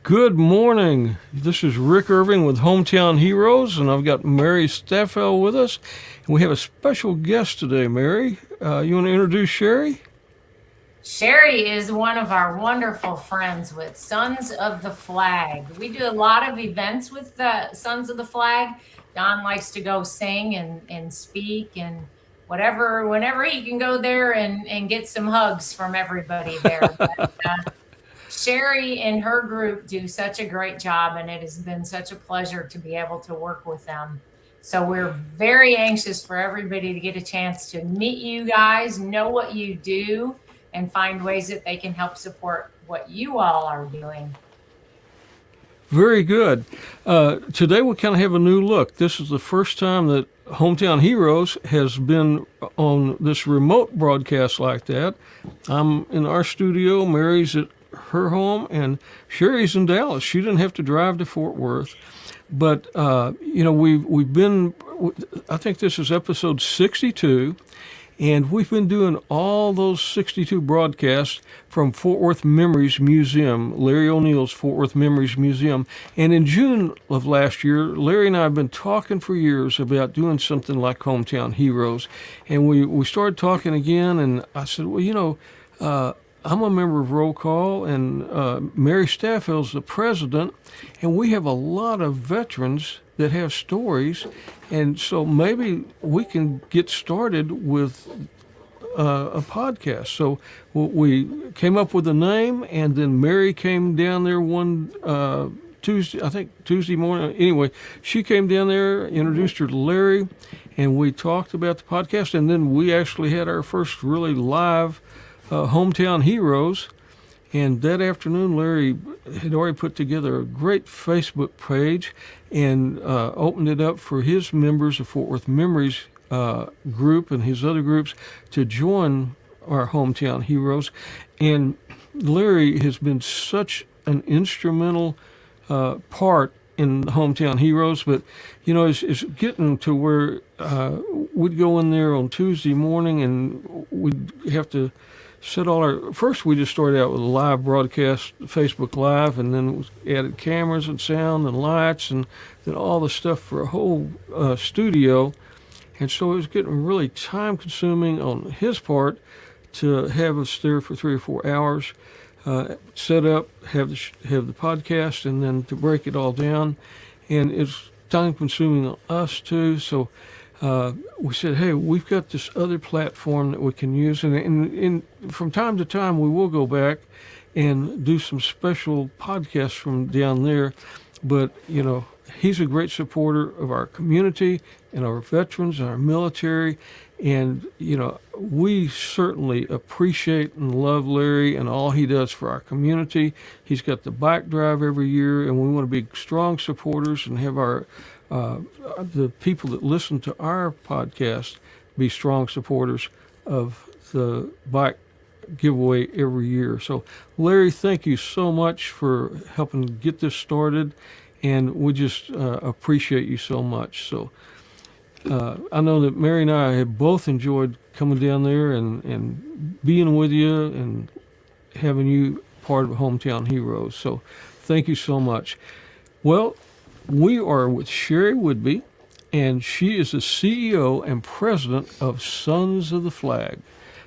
Good morning. This is Rick Irving with Hometown Heroes, and I've got Mary Staffel with us. And we have a special guest today, Mary. You want to introduce Sherry? Sherry is one of our wonderful friends with Sons of the Flag. We do a lot of events with the Sons of the Flag. Don likes to go sing and speak and whatever, whenever he can go there and get some hugs from everybody there. Sherry and her group do such a great job, and it has been such a pleasure to be able to work with them. So we're very anxious for everybody to get a chance to meet you guys, know what you do, and find ways that they can help support what you all are doing. Very good. Today we kind of have a new look. This is the first time that Hometown Heroes has been on this remote broadcast like that. I'm in our studio, Mary's at her home, and Sherry's in Dallas. She didn't have to drive to Fort Worth. But, we've been, I think this is episode 62. And we've been doing all those 62 broadcasts from Fort Worth Memories Museum, Larry O'Neill's Fort Worth Memories Museum. And in June of last year, Larry and I have been talking for years about doing something like Hometown Heroes. And we started talking again, and I said, I'm a member of Roll Call, and Mary Staffel's the president, and we have a lot of veterans that have stories, and so maybe we can get started with a podcast. So we came up with a name, and then Mary came down there one Tuesday morning. Anyway, she came down there, introduced her to Larry, and we talked about the podcast, and then we actually had our first really live Hometown Heroes. And that afternoon, Larry had already put together a great Facebook page and opened it up for his members of Fort Worth Memories group and his other groups to join our Hometown Heroes. And Larry has been such an instrumental part in the Hometown Heroes, but it's getting to where we'd go in there on Tuesday morning and we'd have to set all our. First, we just started out with a live broadcast, Facebook Live, and then we added cameras and sound and lights and then all the stuff for a whole studio. And so it was getting really time consuming on his part to have us there for 3 or 4 hours, set up, have the podcast, and then to break it all down. And it's time consuming on us too. So we said, hey, we've got this other platform that we can use. And from time to time, we will go back and do some special podcasts from down there. But, he's a great supporter of our community and our veterans and our military. And, we certainly appreciate and love Larry and all he does for our community. He's got the bike drive every year, and we want to be strong supporters and have our the people that listen to our podcast be strong supporters of the bike giveaway every year. So, Larry, thank you so much for helping get this started, and we just appreciate you so much. So, I know that Mary and I have both enjoyed coming down there and being with you and having you part of Hometown Heroes. So, thank you so much. Well, we are with Sherry Whidby, and she is the CEO and president of Sons of the Flag.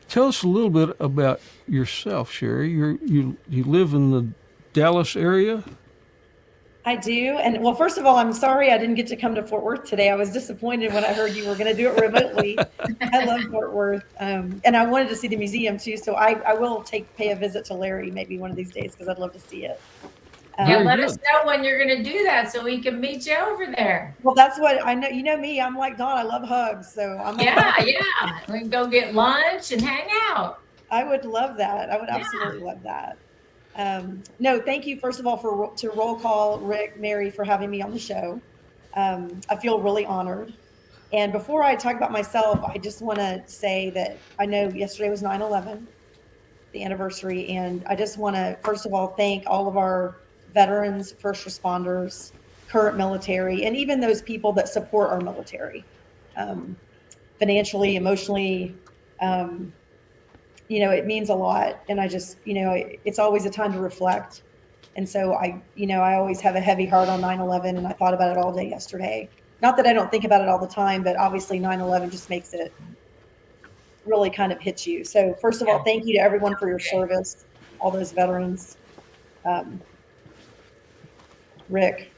Tell us a little bit about yourself, Sherry. You live in the Dallas area? I do. And well, first of all, I'm sorry I didn't get to come to Fort Worth today. I was disappointed when I heard you were going to do it remotely. I love Fort Worth. And I wanted to see the museum too. So I will pay a visit to Larry maybe one of these days because I'd love to see it. Let us know when you're going to do that so we can meet you over there. Well, that's what I know. You know me. I'm like Dawn. I love hugs. So I'm Yeah. We can go get lunch and hang out. I would love that. I would absolutely love that. No, thank you, first of all, to Roll Call, Rick, Mary, for having me on the show. I feel really honored. And before I talk about myself, I just want to say that I know yesterday was 9/11, the anniversary, and I just want to, first of all, thank all of our veterans, first responders, current military, and even those people that support our military, financially, emotionally. It means a lot. And I just, it's always a time to reflect And so I always have a heavy heart on 9/11, and I thought about it all day yesterday. Not that I don't think about it all the time, but obviously 9/11 just makes it really kind of hit you. So first of all, thank you to everyone for your service, all those veterans. Um, Rick.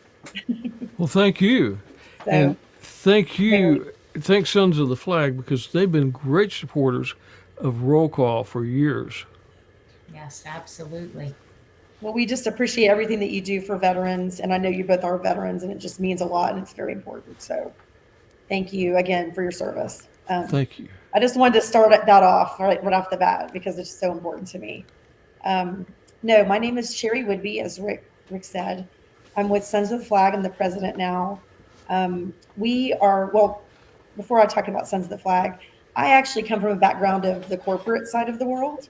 Well, thank you. So And thank Mary. you. Thanks, Sons of the Flag, because they've been great supporters of Roll Call for years. Yes, absolutely. Well, we just appreciate everything that you do for veterans. And I know you both are veterans, and it just means a lot, and it's very important. So thank you again for your service. Thank you. I just wanted to start that off right off the bat because it's so important to me. No, my name is Sherry Whidby, as Rick said. I'm with Sons of the Flag. I'm the president now. We are, well, before I talk about Sons of the Flag, I actually come from a background of the corporate side of the world.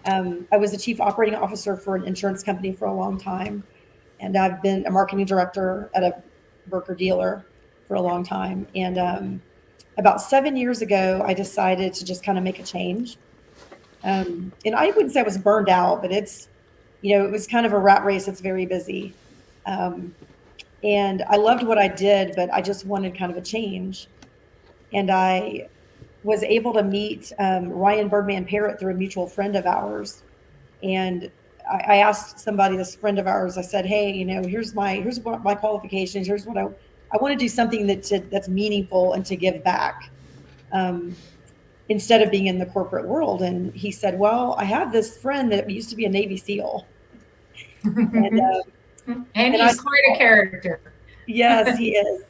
I was the chief operating officer for an insurance company for a long time, and I've been a marketing director at a broker dealer for a long time. And about 7 years ago, I decided to just kind of make a change. And I wouldn't say I was burned out, but it was kind of a rat race. It's very busy. And I loved what I did, but I just wanted kind of a change. And I was able to meet Ryan Birdman Parrott through a mutual friend of ours. And I asked somebody, this friend of ours, I said, hey, here's what my qualifications. Here's what I want to do something that's meaningful and to give back. Instead of being in the corporate world. And he said, well, I have this friend that used to be a Navy SEAL. And he's quite a character. Yes, he is.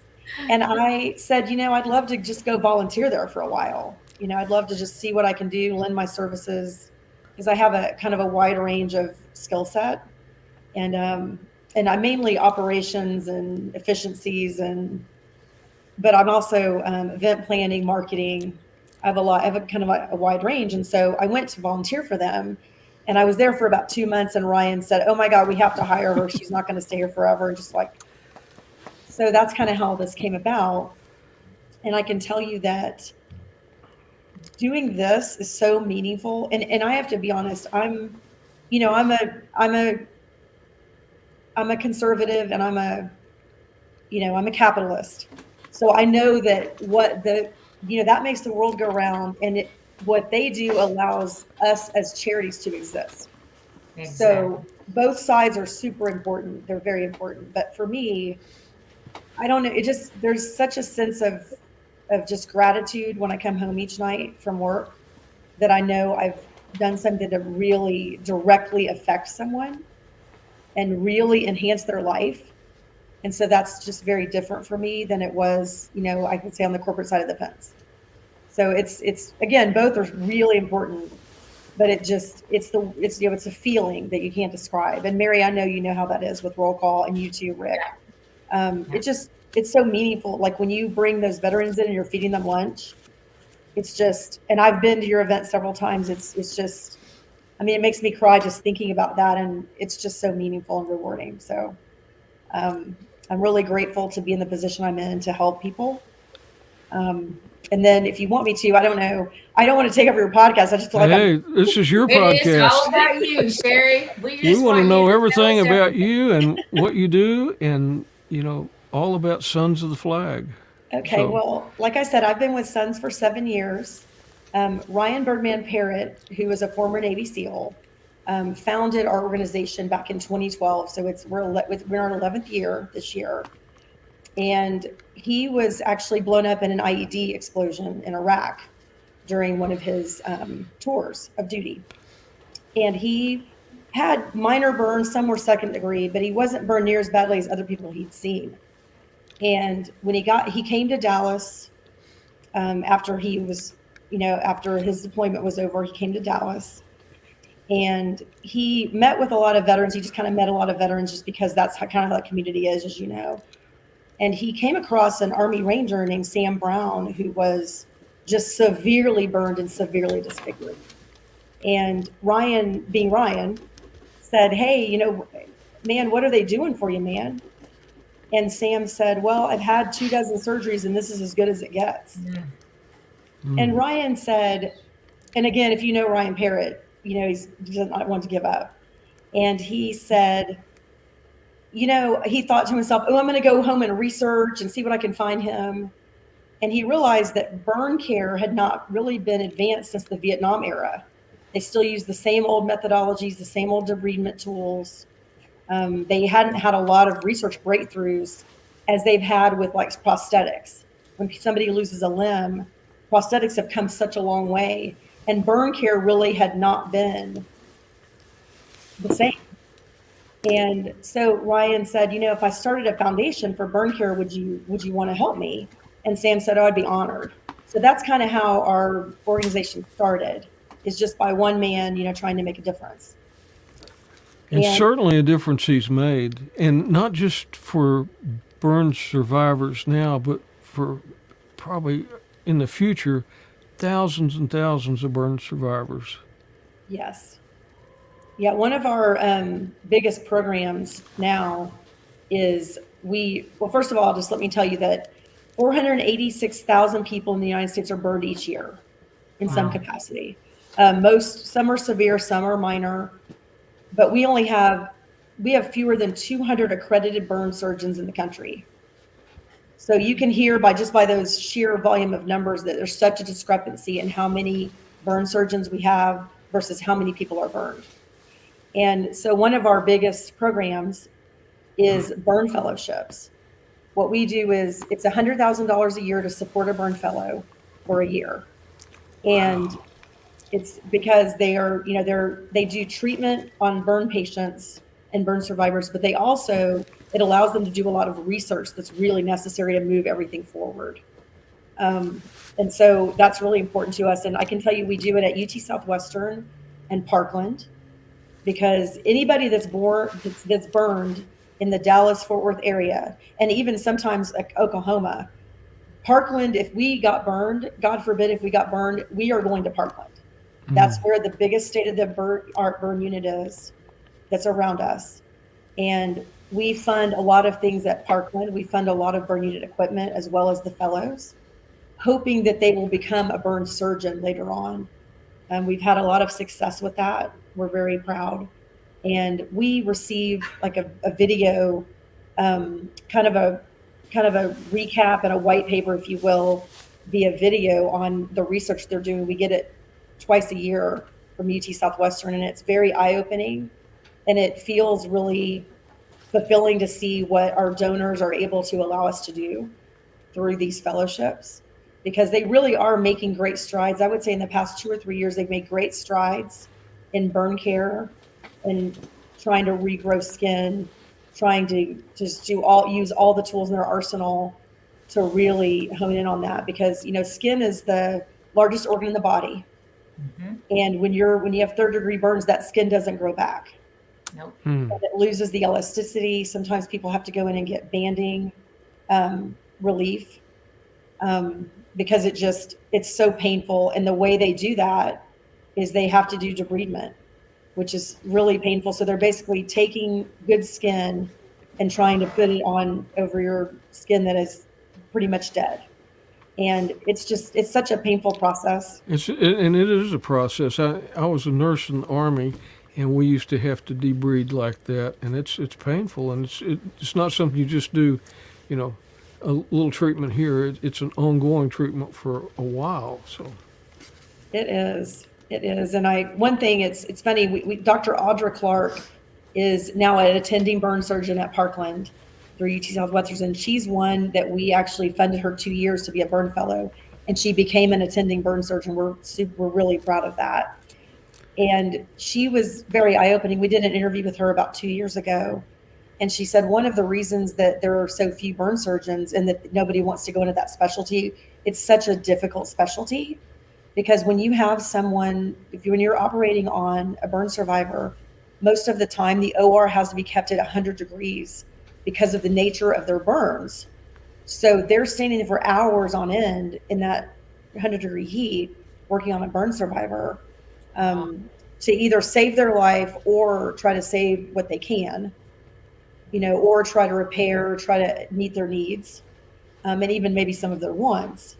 And I said, I'd love to just go volunteer there for a while. I'd love to just see what I can do, lend my services, because I have a kind of a wide range of skill set. And I'm mainly operations and efficiencies, but I'm also event planning, marketing. I have a kind of a wide range. And so I went to volunteer for them, and I was there for about 2 months, and Ryan said, oh my God, we have to hire her. She's not going to stay here forever. And so that's kind of how this came about. And I can tell you that doing this is so meaningful. And I have to be honest, I'm a conservative, and I'm a capitalist. So I know that that makes the world go round, and what they do allows us as charities to exist. Exactly. So both sides are super important. They're very important. But for me, I don't know. There's such a sense of just gratitude when I come home each night from work, that I know I've done something to really directly affect someone and really enhance their life. And so that's just very different for me than it was, I could say, on the corporate side of the fence. So it's again, both are really important, but it's a feeling that you can't describe. And Mary, I know you know how that is with Roll Call, and you too, Rick. It's so meaningful. Like when you bring those veterans in and you're feeding them lunch, and I've been to your event several times. It's just, it makes me cry just thinking about that. And it's just so meaningful and rewarding. So I'm really grateful to be in the position I'm in to help people. And then if you want me to, I don't know. I don't want to take over your podcast. I just feel like this is your podcast. It is all about you, Sherry. We want to know everything about you and what you do, and all about Sons of the Flag. Okay, well, like I said, I've been with Sons for 7 years. Ryan Birdman Parrott, who was a former Navy SEAL, founded our organization back in 2012. So we're in our 11th year this year. And he was actually blown up in an IED explosion in Iraq during one of his tours of duty. And he had minor burns, some were second degree, but he wasn't burned near as badly as other people he'd seen. And when he came to Dallas after his deployment was over, he came to Dallas, and he met with a lot of veterans. He just kind of met a lot of veterans just because that's kind of how that community is, as you know. And he came across an Army Ranger named Sam Brown, who was just severely burned and severely disfigured. And Ryan, being Ryan, said, hey, man, what are they doing for you, man? And Sam said, well, I've had 24 surgeries, and this is as good as it gets. And Ryan said, and again, if you know Ryan Parrott, he does not want to give up. And he said, he thought to himself, oh, I'm going to go home and research and see what I can find him. And he realized that burn care had not really been advanced since the Vietnam era. They still use the same old methodologies, the same old debridement tools. They hadn't had a lot of research breakthroughs as they've had with like prosthetics. When somebody loses a limb, prosthetics have come such a long way, and burn care really had not been the same. And so Ryan said, if I started a foundation for burn care, would you want to help me? And Sam said, oh, I'd be honored. So that's kind of how our organization started, is just by one man, trying to make a difference. And certainly a difference he's made, and not just for burn survivors now, but for probably in the future, thousands and thousands of burn survivors. Yes. Yeah, one of our biggest programs now is first of all, just let me tell you that 486,000 people in the United States are burned each year in some capacity. Some are severe, some are minor, but we have fewer than 200 accredited burn surgeons in the country. So you can hear by those sheer volume of numbers that there's such a discrepancy in how many burn surgeons we have versus how many people are burned. And so one of our biggest programs is burn fellowships. What we do is it's $100,000 a year to support a burn fellow for a year. And it's because they do treatment on burn patients and burn survivors, but it allows them to do a lot of research that's really necessary to move everything forward. And so that's really important to us. And I can tell you, we do it at UT Southwestern and Parkland, because anybody that's burned in the Dallas-Fort Worth area, and even sometimes like Oklahoma, Parkland, if we got burned, God forbid if we got burned, we are going to Parkland. That's where the biggest state-of-the-art burn unit is that's around us. And we fund a lot of things at Parkland. We fund a lot of burn unit equipment as well as the fellows, hoping that they will become a burn surgeon later on. We've had a lot of success with that. We're very proud. And we receive like a video, kind of a recap and a white paper, if you will, via video on the research they're doing. We get it twice a year from UT Southwestern, and it's very eye-opening, and it feels really fulfilling to see what our donors are able to allow us to do through these fellowships, because they really are making great strides. I would say in the past 2 or 3 years, they've made great strides in burn care and trying to regrow skin, trying to just use all the tools in their arsenal to really hone in on that, because skin is the largest organ in the body. Mm-hmm. And when you have third-degree burns, that skin doesn't grow back. Nope. And it loses the elasticity. Sometimes people have to go in and get banding relief because it's so painful. And the way they do that is they have to do debridement, which is really painful. So they're basically taking good skin and trying to put it on over your skin that is pretty much dead. And it's such a painful process. It is a process. I was a nurse in the Army, and we used to have to debride like that, and it's painful, and it's not something you just do, a little treatment here. It's an ongoing treatment for a while. So it is. And one thing, it's funny. Dr. Audra Clark is now an attending burn surgeon at Parkland through UT Southwestern, and she's one that we actually funded her 2 years to be a burn fellow, and she became an attending burn surgeon. We're really proud of that. And she was very eye-opening. We did an interview with her about 2 years ago, and she said one of the reasons that there are so few burn surgeons and that nobody wants to go into that specialty, it's such a difficult specialty, because when you have someone, when you're operating on a burn survivor, most of the time the OR has to be kept at 100 degrees because of the nature of their burns. So they're standing for hours on end in that 100-degree heat working on a burn survivor to either save their life or try to save what they can, or try to repair, try to meet their needs, and even maybe some of their wants.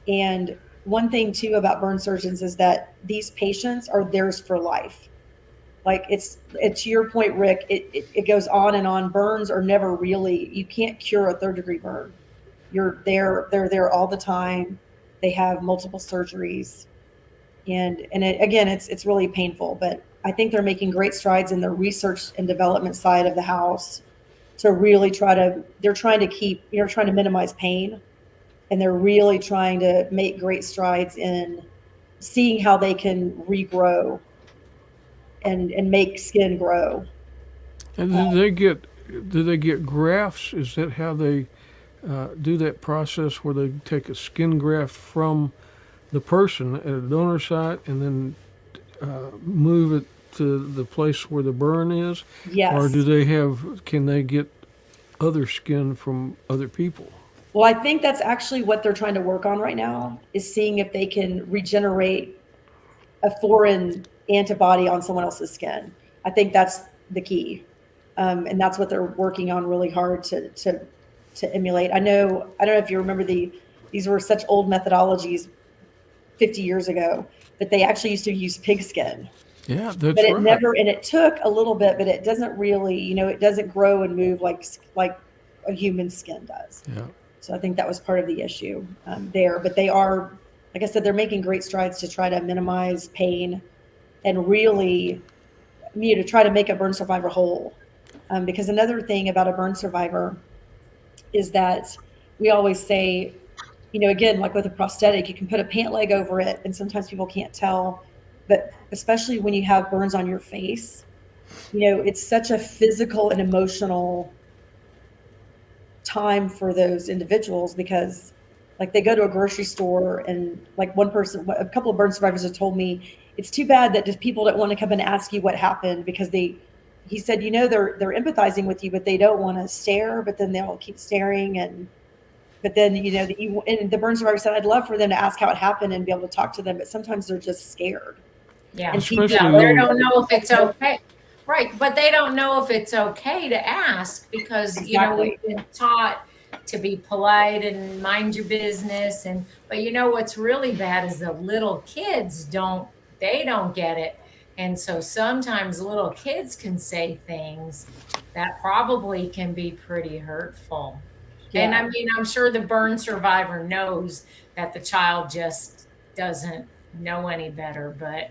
And one thing too about burn surgeons is that these patients are theirs for life. Like it's to your point, Rick, it goes on and on. Burns are never really, you can't cure a third degree burn. They're there all the time. They have multiple surgeries, and again, it's really painful. But I think they're making great strides in the research and development side of the house to really they're trying to trying to minimize pain, and they're really trying to make great strides in seeing how they can regrow and make skin grow. And do they get grafts? Is that how they do that process where they take a skin graft from the person at a donor site and then move it to the place where the burn is, or Yes. can they get other skin from other people? Well, I think that's actually what they're trying to work on right now, is seeing if they can regenerate a foreign antibody on someone else's skin. I think that's the key. And that's what they're working on really hard to emulate. I don't know if you remember these were such old methodologies 50 years ago, but they actually used to use pig skin. Yeah, But that's it right. never, and it took a little bit, but it doesn't really, it doesn't grow and move like a human skin does. Yeah. So I think that was part of the issue there. But they are, like I said, they're making great strides to try to minimize pain and really, to try to make a burn survivor whole. Because another thing about a burn survivor is that we always say, again, like with a prosthetic, you can put a pant leg over it, and sometimes people can't tell. But especially when you have burns on your face, it's such a physical and emotional time for those individuals, because like they go to a grocery store, and like a couple of burn survivors have told me, it's too bad that just people don't want to come and ask you what happened, because he said, they're empathizing with you, but they don't want to stare, but then they'll keep staring. But then, and the burn survivor said, I'd love for them to ask how it happened and be able to talk to them, but sometimes they're just scared. Yeah. And Especially Yeah, those- they don't know if it's okay. Right. But they don't know if it's okay to ask because, Exactly. we've been taught to be polite and mind your business. But what's really bad is the little kids they don't get it. And so sometimes little kids can say things that probably can be pretty hurtful. And I Yeah. mean, I'm sure the burn survivor knows that the child just doesn't know any better, but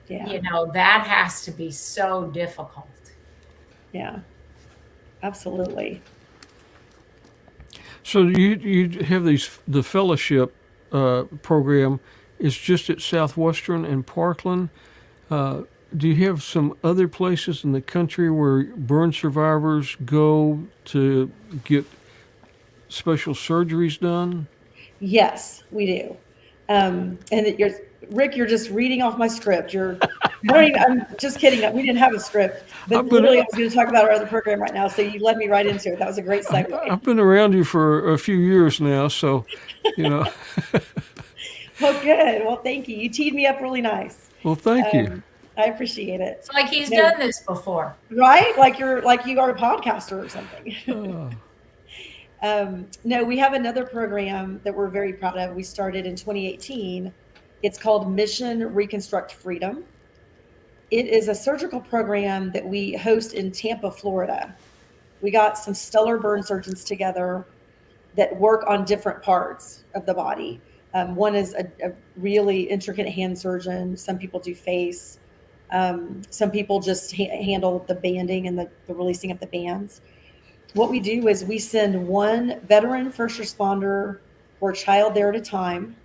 Yeah. that has to be so difficult. Yeah. Absolutely. So you have the fellowship program is just at Southwestern and Parkland. Do you have some other places in the country where burn survivors go to get special surgeries done? Yes, we do. Rick, you're just reading off my script. I'm just kidding. We didn't have a script, but I've been- literally I was going to talk about our other program right now. So you led me right into it. That was a great segue. I've been around you for a few years now, so Well, good. Well, thank you. You teed me up really nice. Well, thank you. I appreciate it. It's like he's No. done this before. Right? Like you are a podcaster or something. Oh, No, we have another program that we're very proud of. We started in 2018. It's called Mission Reconstruct Freedom. It is a surgical program that we host in Tampa, Florida. We got some stellar burn surgeons together that work on different parts of the body. One is a really intricate hand surgeon. Some people do face. Some people just handle the banding and the releasing of the bands. What we do is we send one veteran first responder or child there at a time,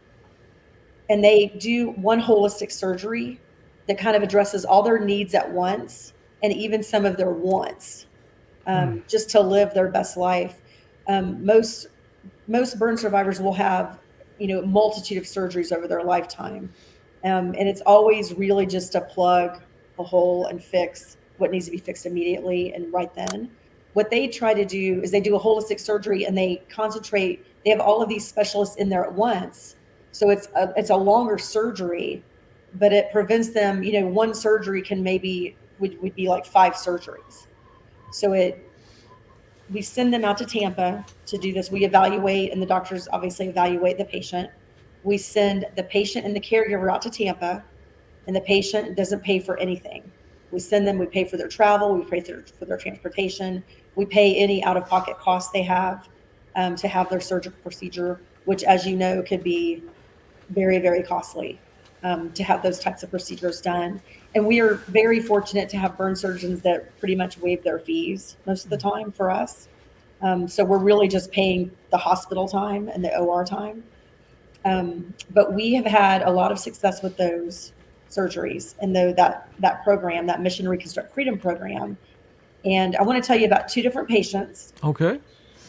and they do one holistic surgery that kind of addresses all their needs at once and even some of their wants, just to live their best life. Most burn survivors will have, a multitude of surgeries over their lifetime. And it's always really just to plug a hole and fix what needs to be fixed immediately and right then. What they try to do is they do a holistic surgery, and they have all of these specialists in there at once. So it's a longer surgery, but it prevents them, one surgery would be like 5 surgeries. So we send them out to Tampa to do this. We evaluate, and the doctors obviously evaluate the patient. We send the patient and the caregiver out to Tampa, and the patient doesn't pay for anything. We send them, we pay for their travel, we pay for their transportation, we pay any out-of-pocket costs they have to have their surgical procedure, which, as you know, could be very, very costly to have those types of procedures done. And we are very fortunate to have burn surgeons that pretty much waive their fees most of the time for us. So we're really just paying the hospital time and the OR time. But we have had a lot of success with those surgeries and that program, that Mission Reconstruct Freedom program. And I want to tell you about two different patients. Okay.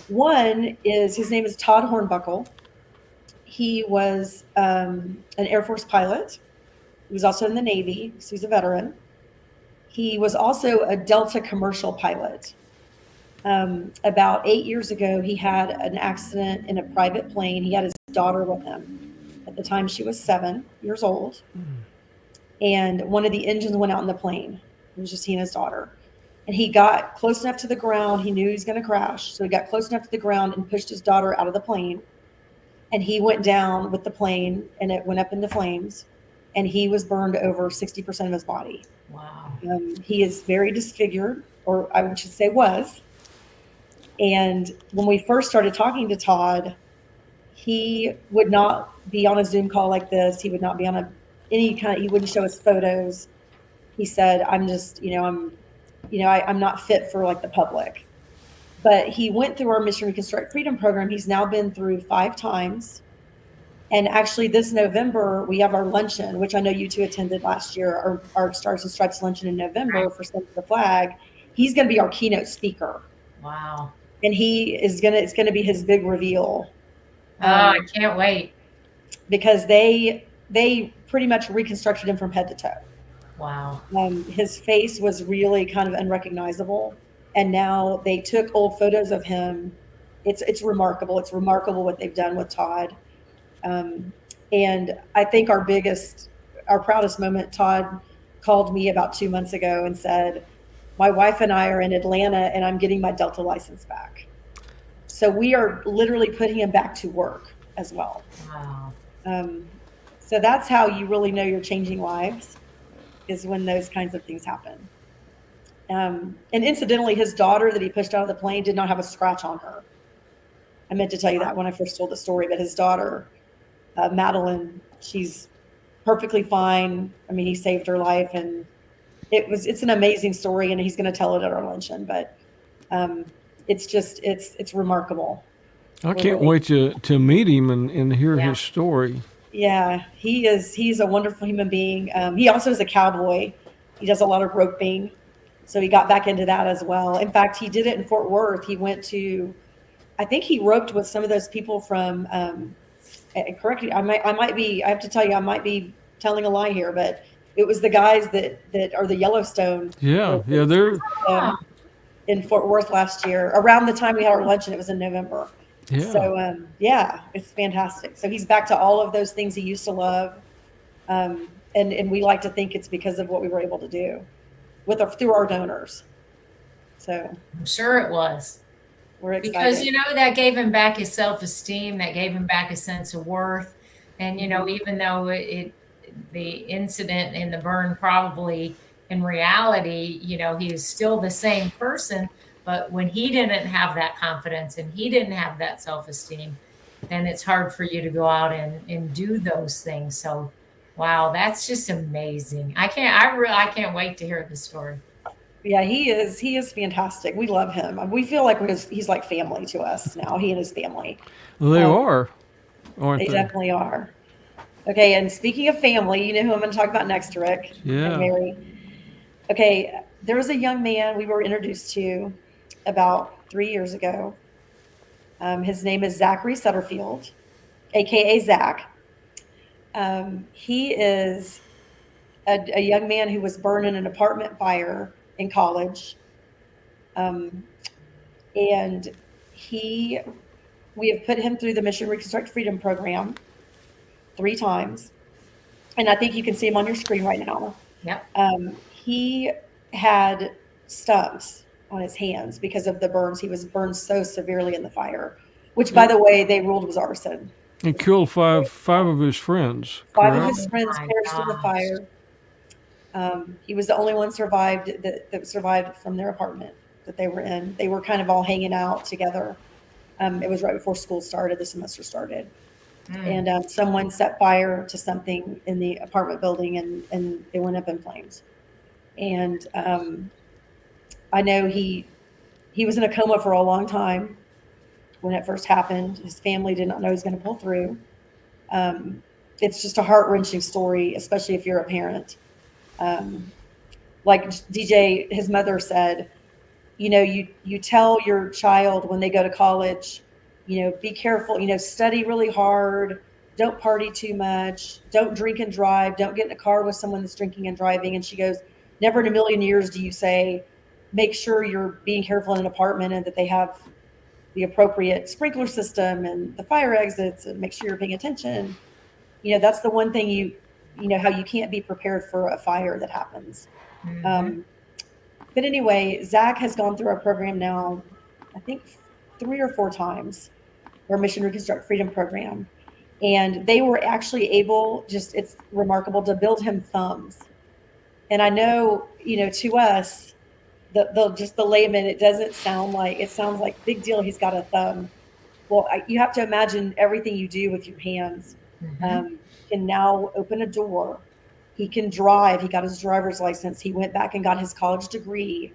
One is, his name is Todd Hornbuckle. He was an Air Force pilot. He was also in the Navy, so he's a veteran. He was also a Delta commercial pilot. About 8 years ago, he had an accident in a private plane. He had his daughter with him. At the time, she was 7 years old. And one of the engines went out in the plane. It was just he and his daughter. And he got close enough to the ground. He knew he was going to crash. So he got close enough to the ground and pushed his daughter out of the plane. And he went down with the plane, and it went up into flames. And he was burned over 60% of his body. Wow. He is very disfigured, or I should say was. And when we first started talking to Todd, he would not be on a Zoom call like this. He would not be on he wouldn't show us photos. He said, I'm not fit for like the public. But he went through our Mission Reconstruct Freedom program. He's now been through 5 times. And actually this November, we have our luncheon, which I know you two attended last year, our Stars and Stripes luncheon in November for Sons of the Flag. He's going to be our keynote speaker. Wow. And it's going to be his big reveal. I can't wait. Because they pretty much reconstructed him from head to toe. Wow. His face was really kind of unrecognizable. And now they took old photos of him. It's remarkable. It's remarkable what they've done with Todd. And I think our proudest moment, Todd called me about 2 months ago and said, my wife and I are in Atlanta and I'm getting my Delta license back. So we are literally putting him back to work as well. Wow. So that's how you really know you're changing lives, is when those kinds of things happen. And incidentally, his daughter that he pushed out of the plane did not have a scratch on her. I meant to tell you that when I first told the story, but his daughter, Madeline, she's perfectly fine. I mean, he saved her life, and it's an amazing story, and he's going to tell it at our luncheon, but it's remarkable. I can't wait to meet him and hear his story. Yeah, he's a wonderful human being. He also is a cowboy. He does a lot of roping. So he got back into that as well. In fact, he did it in Fort Worth. He went to, I think he roped with some of those people from, correctly, I have to tell you, I might be telling a lie here, but it was the guys that are the Yellowstone. Yeah, they're in Fort Worth last year, around the time we had our luncheon. It was in November. Yeah. So it's fantastic. So he's back to all of those things he used to love, and we like to think it's because of what we were able to do through our donors. So I'm sure it was. We're excited. Because, that gave him back his self-esteem, that gave him back a sense of worth. And, even though the incident and the burn probably in reality, he was still the same person, but when he didn't have that confidence and he didn't have that self-esteem, then it's hard for you to go out and do those things. So wow, that's just amazing. I can't wait to hear the story. Yeah, he is fantastic. We love him. We feel like he's like family to us now, he and his family. Well, they are, aren't they? They definitely are. Okay, and speaking of family, you know who I'm going to talk about next, Rick? Yeah. And Mary. Okay, there was a young man we were introduced to about 3 years ago. His name is Zachary Sutterfield, aka Zach. He is a young man who was burned in an apartment fire in college. And we have put him through the Mission Reconstruct Freedom program 3 times. And I think you can see him on your screen right now. Yep. He had stumps on his hands because of the burns. He was burned so severely in the fire, which, by the way, they ruled was arson. He killed five of his friends. 5 correct? of his friends perished in the fire. He was the only one that survived from their apartment that they were in. They were kind of all hanging out together. It was right before school started, the semester started. And someone set fire to something in the apartment building, and it went up in flames. And I know he was in a coma for a long time when it first happened. His family did not know he was going to pull through. It's just a heart wrenching story, especially if you're a parent. Um, like DJ, his mother said, you tell your child when they go to college, be careful, study really hard, don't party too much, don't drink and drive, don't get in a car with someone that's drinking and driving. And she goes, never in a million years do you say, make sure you're being careful in an apartment and that they have the appropriate sprinkler system and the fire exits, and make sure you're paying attention. That's the one thing how you can't be prepared for a fire that happens. But anyway, Zach has gone through our program now, I think 3 or 4 times, our Mission Reconstruct Freedom program. And they were actually able, it's remarkable, to build him thumbs. And I know, to us, the layman, it sounds like big deal. He's got a thumb. Well, you have to imagine everything you do with your hands. Can now open a door. He can drive. He got his driver's license. He went back and got his college degree.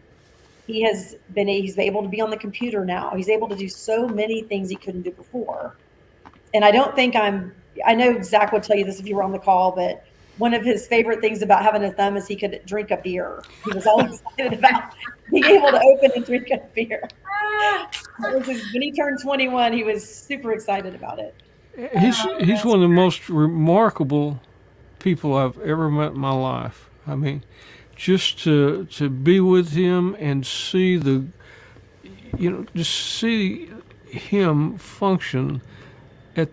He's able to be on the computer now. He's able to do so many things he couldn't do before. And I know Zach would tell you this if you were on the call, but one of his favorite things about having a thumb is he could drink a beer. He was always excited about being able to open and drink a beer. When he turned 21, he was super excited about it. He's one of the most remarkable people I've ever met in my life. I mean, just to be with him and see just see him function at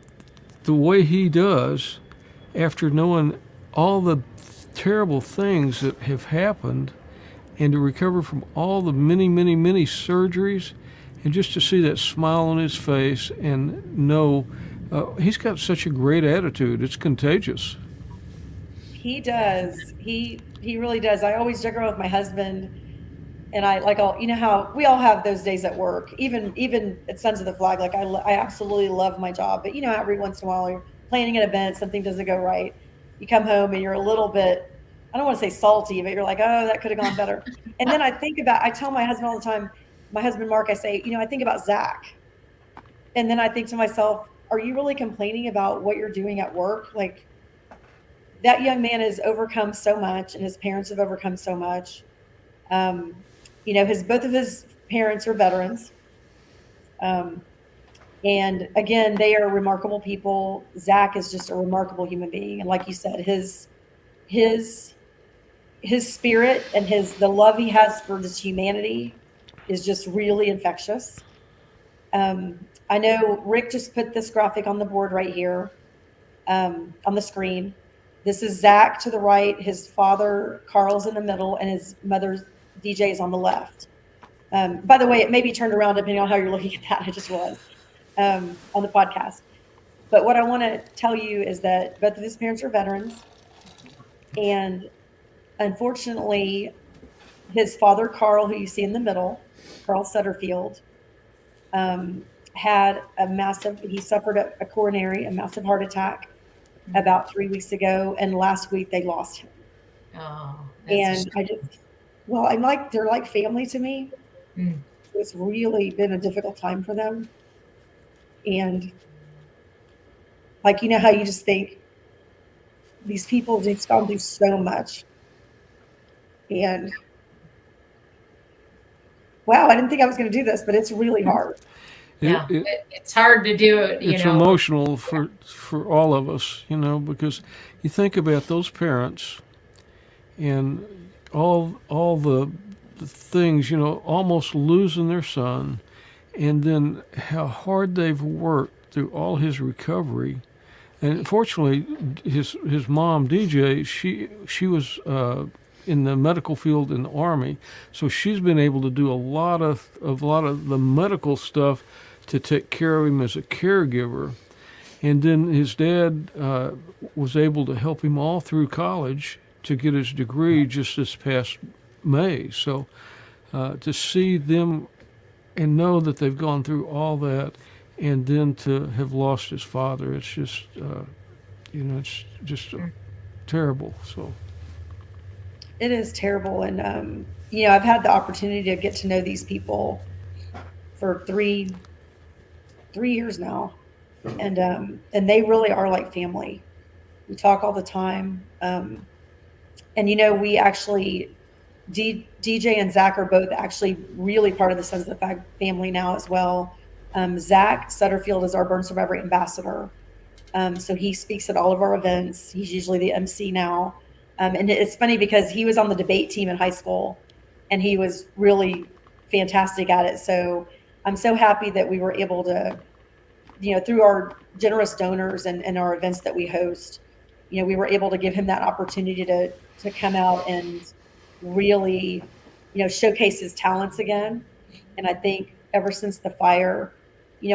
the way he does after knowing all the terrible things that have happened, and to recover from all the many, many, many surgeries, and just to see that smile on his face and know he's got such a great attitude. It's contagious. He does. He really does. I always joke around with my husband, and how we all have those days at work, even at Sons of the Flag. Like I absolutely love my job, but every once in a while you're planning an event, something doesn't go right. You come home and you're a little bit, I don't want to say salty, but you're like, oh, that could have gone better. And then I tell my husband all the time, my husband Mark, I say, I think about Zach, and then I think to myself, are you really complaining about what you're doing at work? Like, that young man has overcome so much, and his parents have overcome so much. Both of his parents are veterans. And again, they are remarkable people. Zach is just a remarkable human being. And like you said, his spirit and the love he has for this humanity is just really infectious. I know Rick just put this graphic on the board right here, on the screen. This is Zach to the right, his father, Carl's in the middle, and his mother, DJ, is on the left. By the way, it may be turned around depending on how you're looking at that. I just was on the podcast. But what I want to tell you is that both of his parents are veterans. And unfortunately, his father, Carl, who you see in the middle, Carl Sutterfield, he suffered a massive heart attack about 3 weeks ago, and last week they lost him. Oh, and they're like family to me. It's really been a difficult time for them. And how you just think these people just gone through so much. And wow, I didn't think I was going to do this, but it's really hard. Yeah, it's hard to do it. It's emotional for all of us, because you think about those parents and all the things, almost losing their son, and then how hard they've worked through all his recovery. And fortunately, his mom, DJ, she was in the medical field in the Army, so she's been able to do a lot of the medical stuff to take care of him as a caregiver. And then his dad was able to help him all through college, to get his degree just this past May. So to see them and know that they've gone through all that, and then to have lost his father, it's just it's just terrible. So It is terrible. And, I've had the opportunity to get to know these people for three years now. And they really are like family. We talk all the time. And, we actually, DJ and Zach are both actually really part of the Sons of the family now as well. Zach Sutterfield is our burn survivor ambassador. So he speaks at all of our events. He's usually the MC now. And it's funny because he was on the debate team in high school and he was really fantastic at it. So I'm so happy that we were able to, through our generous donors and our events that we host, we were able to give him that opportunity to come out and really, showcase his talents again. And I think ever since the fire,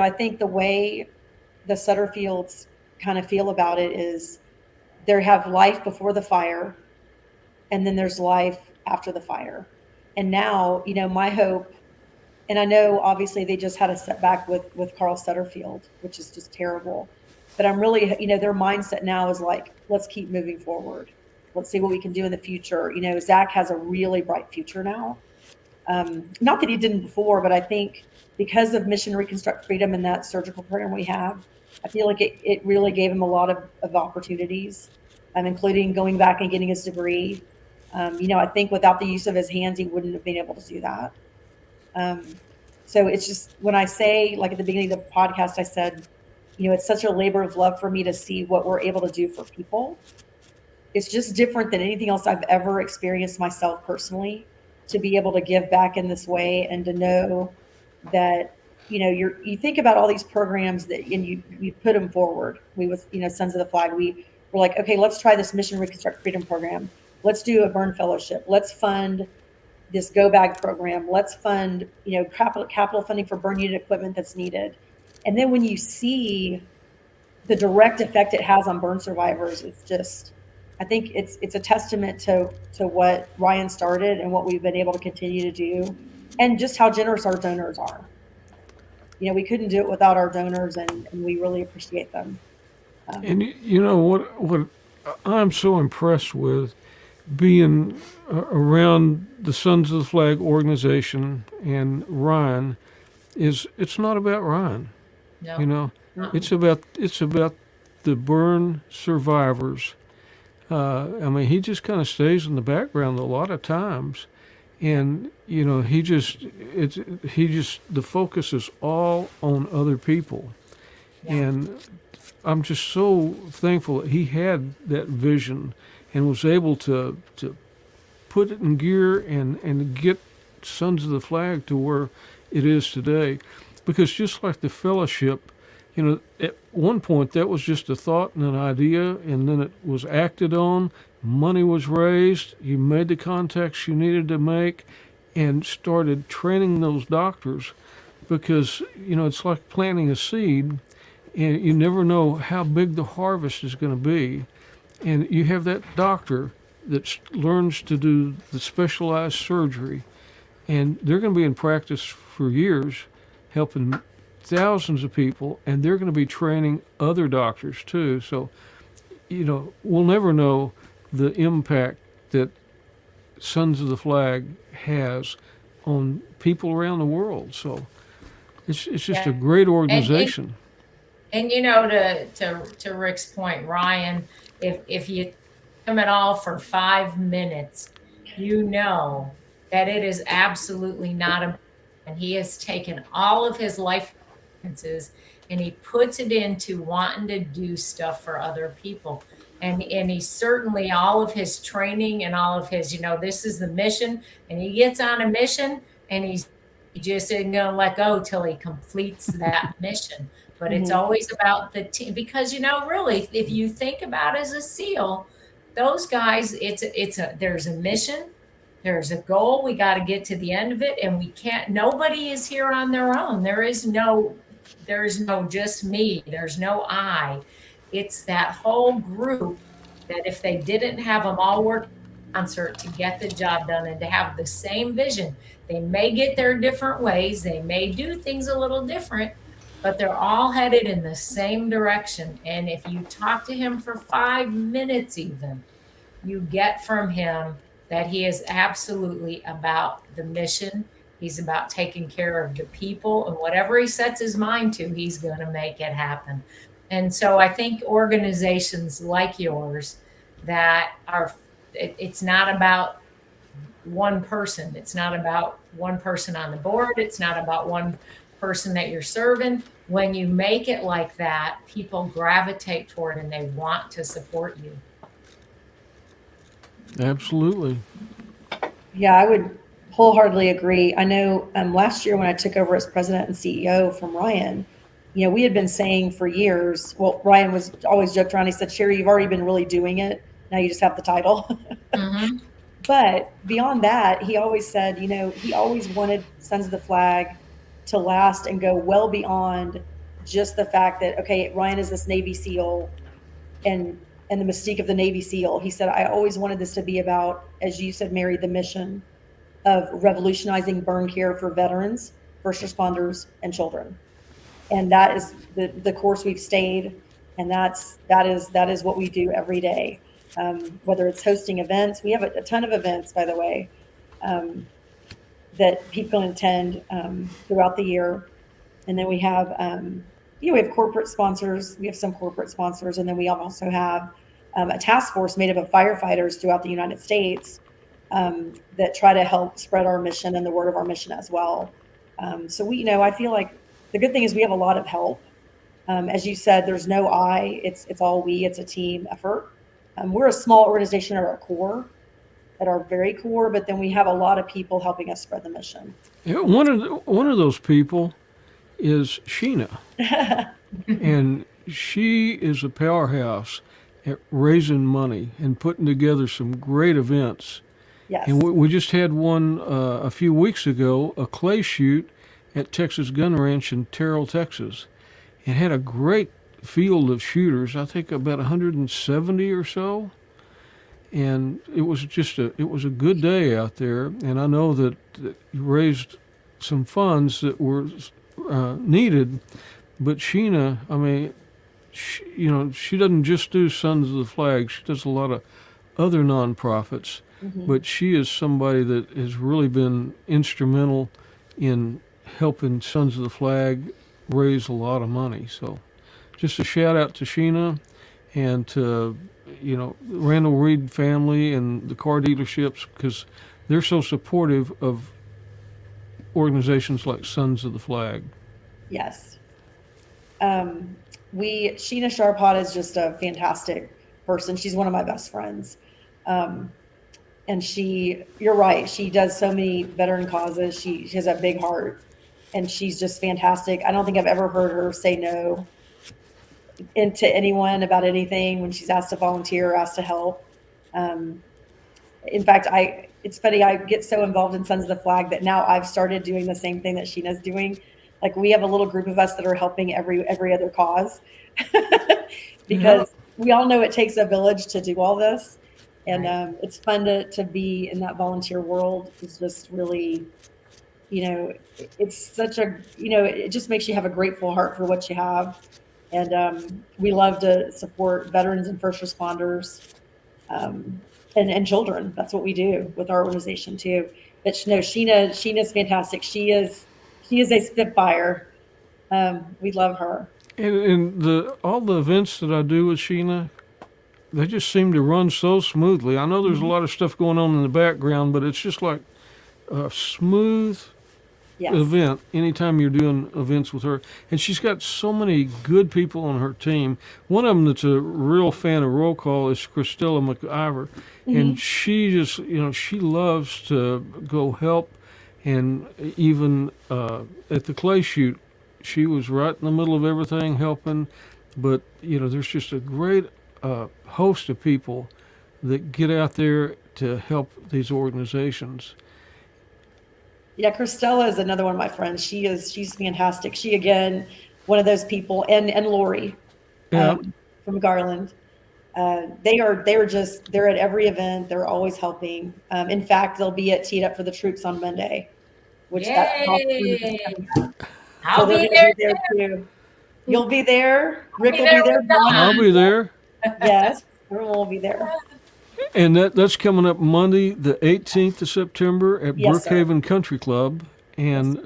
I think the way the Sutterfields kind of feel about it is they have life before the fire and then there's life after the fire. And now, my hope, and I know obviously they just had a setback with Carl Sutterfield, which is just terrible. But I'm really, their mindset now is like, let's keep moving forward. Let's see what we can do in the future. Zach has a really bright future now. Not that he didn't before, but I think because of Mission Reconstruct Freedom and that surgical program we have, I feel like it really gave him a lot of opportunities, including going back and getting his degree. I think without the use of his hands, he wouldn't have been able to do that. So it's just, when I say, like at the beginning of the podcast, I said, it's such a labor of love for me to see what we're able to do for people. It's just different than anything else I've ever experienced myself personally, to be able to give back in this way and to know that, you think about all these programs that, and you put them forward. We with, Sons of the Flag, we were like, okay, let's try this Mission Reconstruct Freedom program. Let's do a burn fellowship. Let's fund this Go Bag program. Let's fund, capital funding for burn unit equipment that's needed. And then when you see the direct effect it has on burn survivors, it's just, I think it's a testament to what Ryan started and what we've been able to continue to do, and just how generous our donors are. We couldn't do it without our donors, and we really appreciate them. and what I'm so impressed with being around the Sons of the Flag organization and Ryan is it's not about Ryan. No. It's about the burn survivors. He just kind of stays in the background a lot of times, and the focus is all on other people, and I'm just so thankful that he had that vision and was able to put it in gear and get Sons of the Flag to where it is today. Because just like the fellowship, at one point that was just a thought and an idea, and then it was acted on, money was raised, you made the contacts you needed to make, and started training those doctors. Because, it's like planting a seed, and you never know how big the harvest is going to be. And you have that doctor that learns to do the specialized surgery, and they're going to be in practice for years, helping thousands of people, and they're going to be training other doctors too. So, we'll never know the impact that Sons of the Flag has on people around the world. So, it's just a great organization. And to Rick's point, Ryan, if you him at all for 5 minutes, that it is absolutely not a, and he has taken all of his life experiences and he puts it into wanting to do stuff for other people. And he certainly, all of his training and all of his, this is the mission, and he gets on a mission and he just isn't going to let go till he completes that mission. But it's always about the team, because, really, if you think about as a SEAL, those guys, there's a mission, there's a goal. We got to get to the end of it. And nobody is here on their own. There is no just me. There's no I. It's that whole group that if they didn't have them all working in concert to get the job done and to have the same vision, they may get there different ways, they may do things a little different, but they're all headed in the same direction. And if you talk to him for 5 minutes, even, you get from him that he is absolutely about the mission. He's about taking care of the people, and whatever he sets his mind to, he's going to make it happen. And so I think organizations like yours that are, it's not about one person. It's not about one person on the board. It's not about one person that you're serving. When you make it like that, people gravitate toward it and they want to support you. Absolutely. Yeah, I would wholeheartedly agree. I know last year when I took over as president and CEO from Ryan, we had been saying for years, well, Ryan was always joked around. He said, Sherry, you've already been really doing it. Now you just have the title. Mm-hmm. But beyond that, he always said, he always wanted Sons of the Flag to last and go well beyond just the fact that, okay, Ryan is this Navy SEAL and the mystique of the Navy SEAL. He said, I always wanted this to be about, as you said, Mary, the mission of revolutionizing burn care for veterans, first responders, and children. And that is the course we've stayed. And that is what we do every day. Whether it's hosting events, we have a ton of events, by the way, that people can attend throughout the year. And then we have, we have corporate sponsors. We have some corporate sponsors. And then we also have a task force made up of firefighters throughout the United States that try to help spread our mission and the word of our mission as well. So I feel like the good thing is we have a lot of help. As you said, there's no I, it's all we, it's a team effort. We're a small organization at our very core, but then we have a lot of people helping us spread the mission. Yeah, one of those people is Sheena, and she is a powerhouse at raising money and putting together some great events. Yes. And we just had one a few weeks ago, a clay shoot at Texas Gun Ranch in Terrell, Texas. It had a great field of shooters, I think about 170 or so. And it was a good day out there. And I know that you raised some funds that were needed. But Sheena, I mean, she doesn't just do Sons of the Flag. She does a lot of other nonprofits. Mm-hmm. But she is somebody that has really been instrumental in helping Sons of the Flag raise a lot of money. So just a shout out to Sheena and to, Randall Reed family and the car dealerships, because they're so supportive of organizations like Sons of the Flag. Yes. Sheena Sharpot is just a fantastic person. She's one of my best friends. And you're right, she does so many veteran causes. She has a big heart, and she's just fantastic. I don't think I've ever heard her say no to anyone about anything when she's asked to volunteer or asked to help. In fact, it's funny, I get so involved in Sons of the Flag that now I've started doing the same thing that Sheena's doing. Like, we have a little group of us that are helping every other cause because we all know it takes a village to do all this. And it's fun to be in that volunteer world. It's just really, it's such a, it just makes you have a grateful heart for what you have. And we love to support veterans and first responders and children. That's what we do with our organization too. But Sheena's fantastic. She is a spitfire. We love her. And all the events that I do with Sheena, they just seem to run so smoothly. I know there's a lot of stuff going on in the background, but it's just like a smooth event anytime you're doing events with her. And she's got so many good people on her team. One of them that's a real fan of Roll Call is Christella McIver. Mm-hmm. And she just, she loves to go help. And even at the clay shoot, she was right in the middle of everything helping. But, there's just a great host of people that get out there to help these organizations. Yeah, Christella is another one of my friends. She's fantastic. She, again, one of those people, and Lori from Garland. They're at every event. They're always helping. In fact, they'll be at Teed Up for the Troops on Monday, which that golf tournament is Yay! coming up. So I'll they're be going to there be there too. You'll be there. I'll Rick be will there be there. with Dawn I'll will be be there. there. Yes, everyone will be there. And that's coming up Monday, the 18th of September at Yes, sir. Brookhaven Country Club. And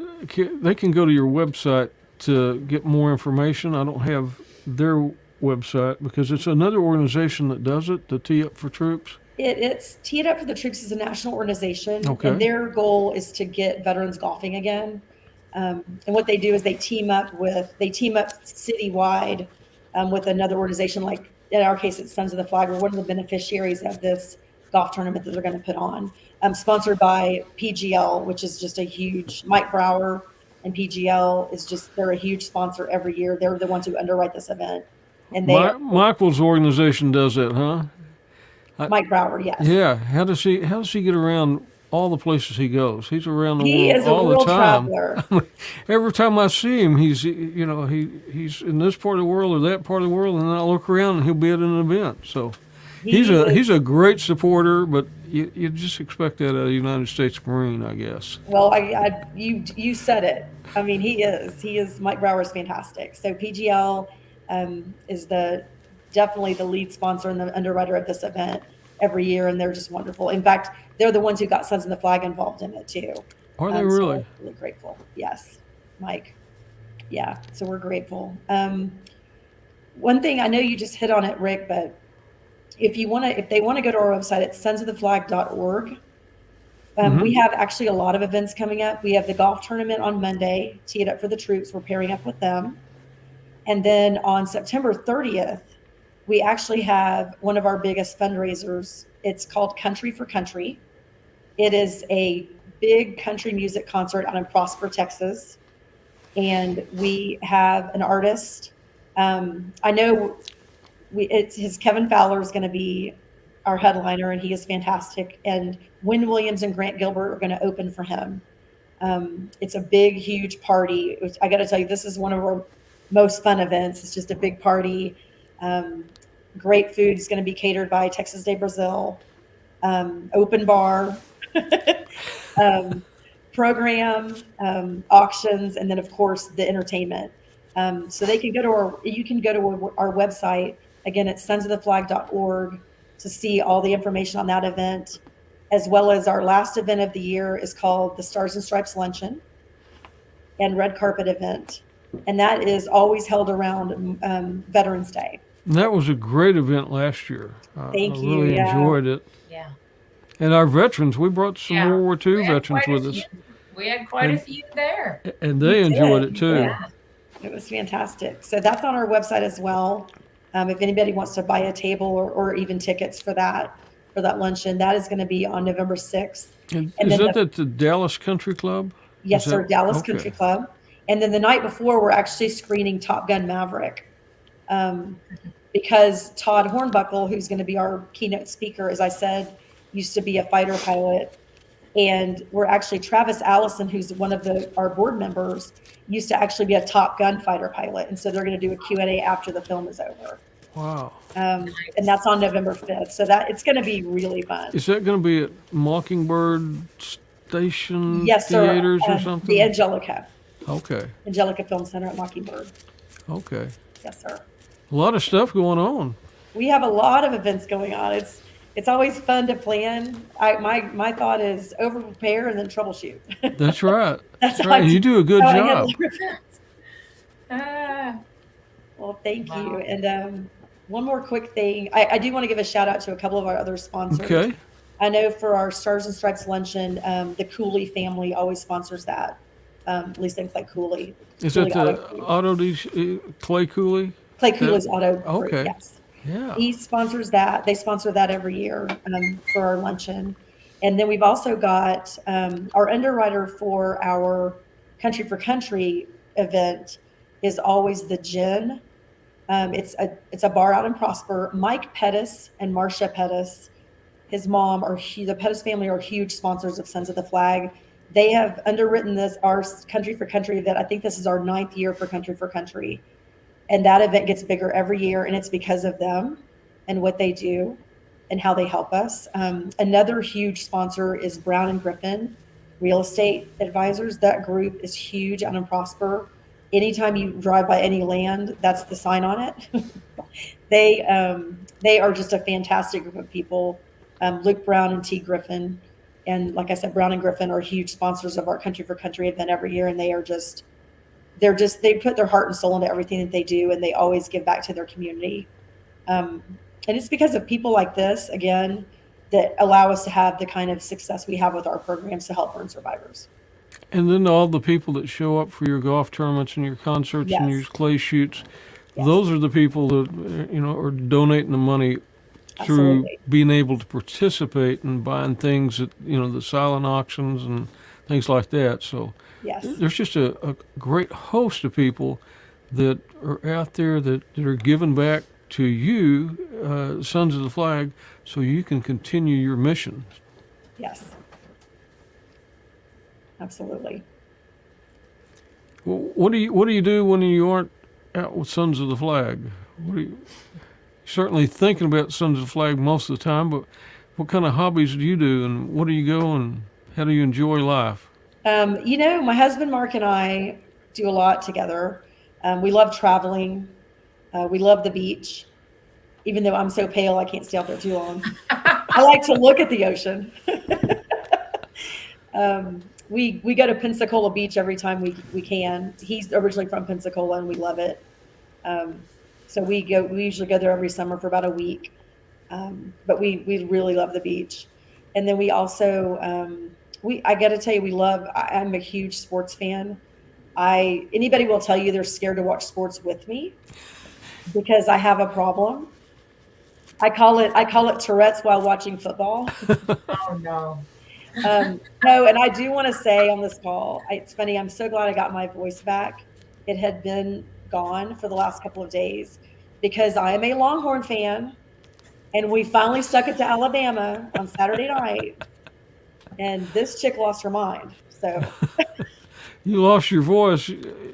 they can go to your website to get more information. I don't have their website because it's another organization that does it, the Tee Up for Troops. It's Teed Up for the Troops is a national organization, Okay. and their goal is to get veterans golfing again. And what they do is they team up citywide with another organization. Like in our case, it's Sons of the Flag. We're one of the beneficiaries of this golf tournament that they're going to put on, sponsored by PGL, which is just a huge Mike Brower, and PGL is they're a huge sponsor every year. They're the ones who underwrite this event, and Michael's organization does that, huh? Mike Brower, yes. Yeah. How does he get around all the places he goes? He's around the He world is a all world the time. traveler. Every time I see him, he's in this part of the world or that part of the world, and then I look around and he'll be at an event. So he's a great supporter, but you just expect that out of a United States Marine, I guess. Well, you said it. I mean, he is Mike Brower is fantastic. So PGL is definitely the lead sponsor and the underwriter of this event every year, and they're just wonderful. In fact, they're the ones who got Sons of the Flag involved in it too. Are they So really? we're really grateful. Yes, Mike. Yeah, so we're grateful. One thing I know you just hit on it, Rick, but if they want to go to our website, it's sonsoftheflag.org. We have actually a lot of events coming up. We have the golf tournament on Monday, Tee It Up for the Troops. We're pairing up with them. And then on September 30th, we actually have one of our biggest fundraisers. It's called Country for Country. It is a big country music concert out in Prosper, Texas. And we have an artist. I know his Kevin Fowler is going to be our headliner, and he is fantastic. And Wynn Williams and Grant Gilbert are going to open for him. It's a big, huge party. I got to tell you, this is one of our most fun events. It's just a big party. Great food is going to be catered by Texas de Brazil. Open bar, program, auctions, and then of course the entertainment. So you can go to our website. Again, it's sonsoftheflag.org to see all the information on that event, as well as our last event of the year is called the Stars and Stripes Luncheon and Red Carpet event. And that is always held around Veterans Day. And that was a great event last year. Thank I you. really enjoyed it. Yeah. And our veterans, we brought some World War II veterans with us. We had quite a few there. And they enjoyed it too. Yeah. It was fantastic. So that's on our website as well. If anybody wants to buy a table or even tickets for that luncheon, that is going to be on November 6th. And is that at the Dallas Country Club? Yes, sir, Dallas Country Club. And then the night before, we're actually screening Top Gun Maverick. Because Todd Hornbuckle, who's going to be our keynote speaker, as I said, used to be a fighter pilot. And we're actually, Travis Allison, who's one of our board members, used to actually be a Top Gun fighter pilot. And so they're going to do a Q&A after the film is over. Wow. And that's on November 5th. So it's going to be really fun. Is that going to be at Mockingbird Station Yes, sir. Theaters or something? The Angelica. Okay. Angelica Film Center at Mockingbird. Okay. Yes, sir. A lot of stuff going on. We have a lot of events going on. It's always fun to plan. My thought is over prepare and then troubleshoot. That's right. That's right. You do a good job. Well, thank you. And one more quick thing. I do want to give a shout out to a couple of our other sponsors. Okay. I know for our Stars and Stripes luncheon, the Cooley family always sponsors that. Lisa and Clay Cooley. Is that the Clay Cooley? Clay Cooley's Auto Group, okay. Yes. Yeah. He sponsors that. They sponsor that every year for our luncheon. And then we've also got our underwriter for our Country for Country event is always the Gin. It's a bar out in Prosper. Mike Pettis and Marcia Pettis, his mom, the Pettis family are huge sponsors of Sons of the Flag. They have underwritten our Country for Country event. I think this is our 9th year for Country for Country. And that event gets bigger every year, and it's because of them and what they do and how they help us. Another huge sponsor is Brown and Griffin Real Estate Advisors. That group is huge out in Prosper. Anytime you drive by any land, that's the sign on it. They are just a fantastic group of people. Luke Brown and T. Griffin, and like I said, Brown and Griffin are huge sponsors of our Country for Country event every year, and they put their heart and soul into everything that they do, and they always give back to their community. Um, and it's because of people like this, again, that allow us to have the kind of success we have with our programs to help burn survivors. And then all the people that show up for your golf tournaments and your concerts and your Yes. clay shoots, Yes. those are the people that are donating the money through Absolutely. being able to participate and buying things at the silent auctions and things like that. So Yes. there's just a great host of people that are out there that are giving back to you, Sons of the Flag, so you can continue your mission. Yes. Absolutely. Well, what do you do when you aren't out with Sons of the Flag? What do you, certainly thinking about Sons of the Flag most of the time, but what kind of hobbies do you do, and what do you go and how do you enjoy life? My husband Mark and I do a lot together. We love traveling. We love the beach. Even though I'm so pale, I can't stay out there too long. I like to look at the ocean. We go to Pensacola Beach every time we can. He's originally from Pensacola, and we love it. So we usually go there every summer for about a week. But we really love the beach. And then we also I got to tell you, I'm a huge sports fan. Anybody will tell you they're scared to watch sports with me because I have a problem. I call it Tourette's while watching football. Oh no. No, and I do want to say on this call, it's funny. I'm so glad I got my voice back. It had been gone for the last couple of days because I am a Longhorn fan, and we finally stuck it to Alabama on Saturday night, and this chick lost her mind. So You lost your voice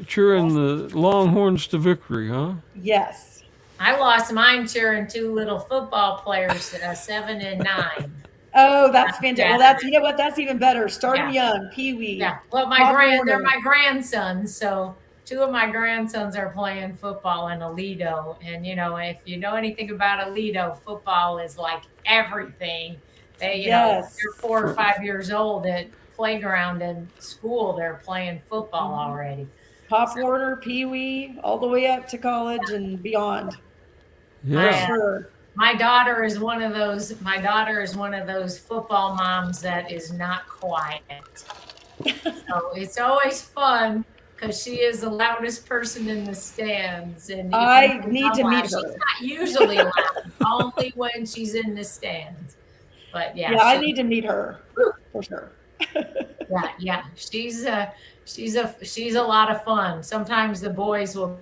cheering the Longhorns to victory, huh? yes, I lost mine cheering two little football players, 7 and 9. oh, that's fantastic. Yeah. Well, that's even better. Start them Yeah. young, Pee Wee. Yeah. Well, they're my grandsons. So two of my grandsons are playing football in Aledo. And, if you know anything about Aledo, football is like everything. Yes. They're 4 or 5 years old at playground and school. They're playing football already. Pop Warner, Pee Wee, all the way up to college and beyond. Yeah. Sure. My daughter is one of those football moms that is not quiet. So it's always fun because she is the loudest person in the stands. And I need to meet her. She's not usually loud, only when she's in the stands. But Yeah, I need to meet her for sure. yeah. She's a lot of fun. Sometimes the boys will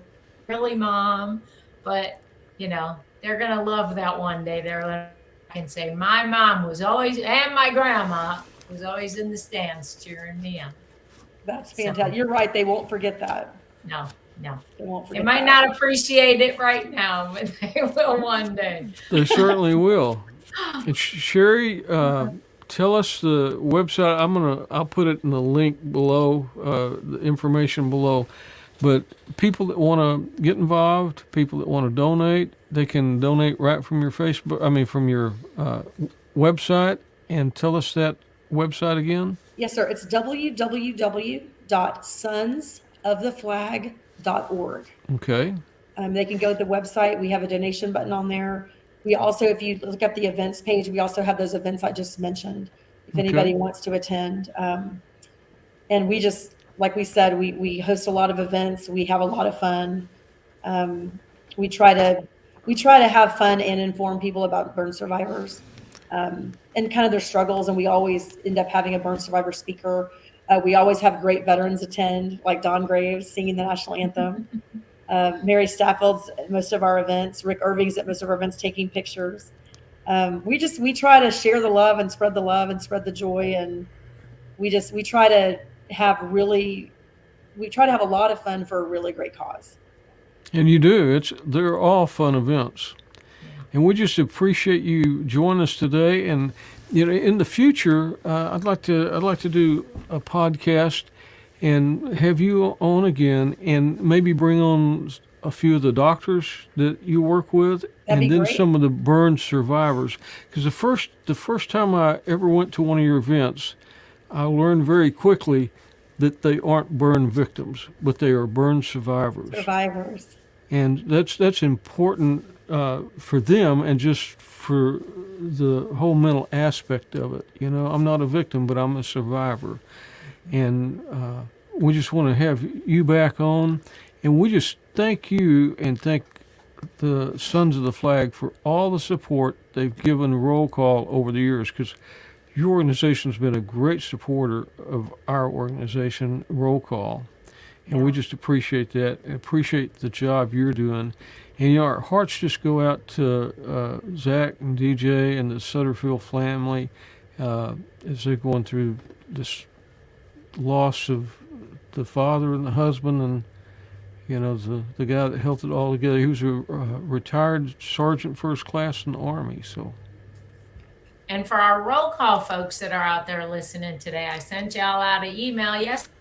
really mom, but they're gonna love that one day. They're gonna can say my mom was always, and my grandma was always in the stands cheering me on. That's fantastic. You're right. They won't forget that. No. They won't They forget might that. not appreciate it right now, but they will one day. They certainly will. And Sherry, tell us the website. I'll put it in the link below, the information below. But people that want to get involved, people that want to donate, they can donate right from your from your website. And tell us that website again. Yes, sir. It's www.sonsoftheflag.org. Okay. They can go to the website. We have a donation button on there. We also, if you look up the events page, we also have those events I just mentioned, if anybody wants to attend. And we just, like we said, we host a lot of events. We have a lot of fun. We try to have fun and inform people about burn survivors and kind of their struggles. And we always end up having a burn survivor speaker. We always have great veterans attend, like Don Graves singing the national anthem. Mary Stafford's at most of our events. Rick Irving's at most of our events taking pictures. We try to share the love and spread the joy. And we try to have a lot of fun for a really great cause. And you do. They're all fun events. And we just appreciate you joining us today. And in the future, I'd like to do a podcast and have you on again, and maybe bring on a few of the doctors that you work with, That'd be and then great. some of the burn survivors. Because the first time I ever went to one of your events, I learned very quickly that they aren't burn victims, but they are burn survivors. Survivors. And that's important for them, and just for the whole mental aspect of it. I'm not a victim, but I'm a survivor. And we just want to have you back on, and we just thank you and thank the Sons of the Flag for all the support they've given Roll Call over the years, because your organization's been a great supporter of our organization, Roll Call. And we just appreciate that, and appreciate the job you're doing. And our hearts just go out to Zach and DJ and the Sutterfield family as they're going through this loss of the father and the husband, and the guy that held it all together. He was a retired sergeant first class in the Army. So. And for our roll call folks that are out there listening today, I sent y'all out an email yesterday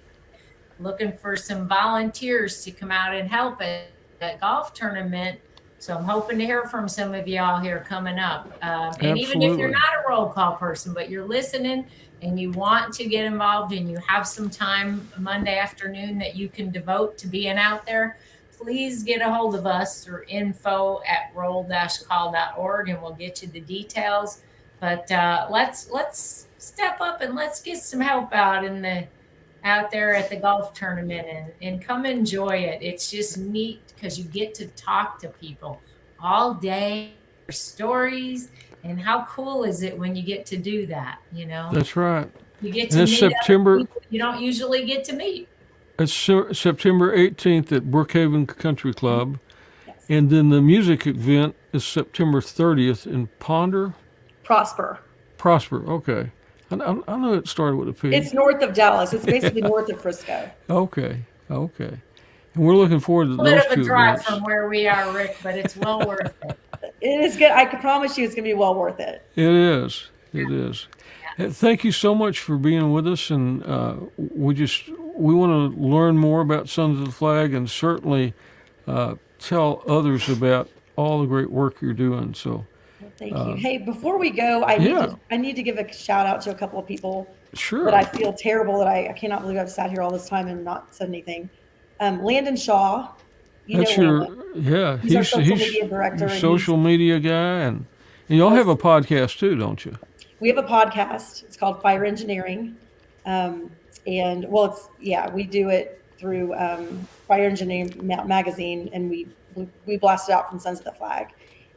looking for some volunteers to come out and help at that golf tournament. So I'm hoping to hear from some of y'all here coming up. And even if you're not a roll call person, but you're listening and you want to get involved and you have some time Monday afternoon that you can devote to being out there, please get a hold of us through info@roll-call.org, and we'll get you the details. But let's step up and let's get some help out there at the golf tournament, and come enjoy it. It's just neat because you get to talk to people all day, stories, and how cool is it when you get to do that, That's right. You get to And meet September, other people you don't usually get to meet. It's September 18th at Brookhaven Country Club. Yes. And then the music event is September 30th in Prosper. Prosper, okay. I know it started with a P. It's north of Dallas. It's basically north of Frisco. Okay. And we're looking forward to A those bit of a two drive events. from where we are, Rick, but it's well worth it. It is good. I can promise you it's going to be well worth it. It is. Thank you so much for being with us, and we want to learn more about Sons of the Flag, and certainly tell others about all the great work you're doing. So. Thank you. Hey, before we go, I need to give a shout out to a couple of people Sure. that I feel terrible that I cannot believe I've sat here all this time and not said anything. Landon Shaw, That's Landon. He's our social media director. And social media guy, and y'all have a podcast too, don't you? we have a podcast. It's called Fire Engineering, and we do it through Fire Engineering Magazine, and we blast it out from Sons of the Flag.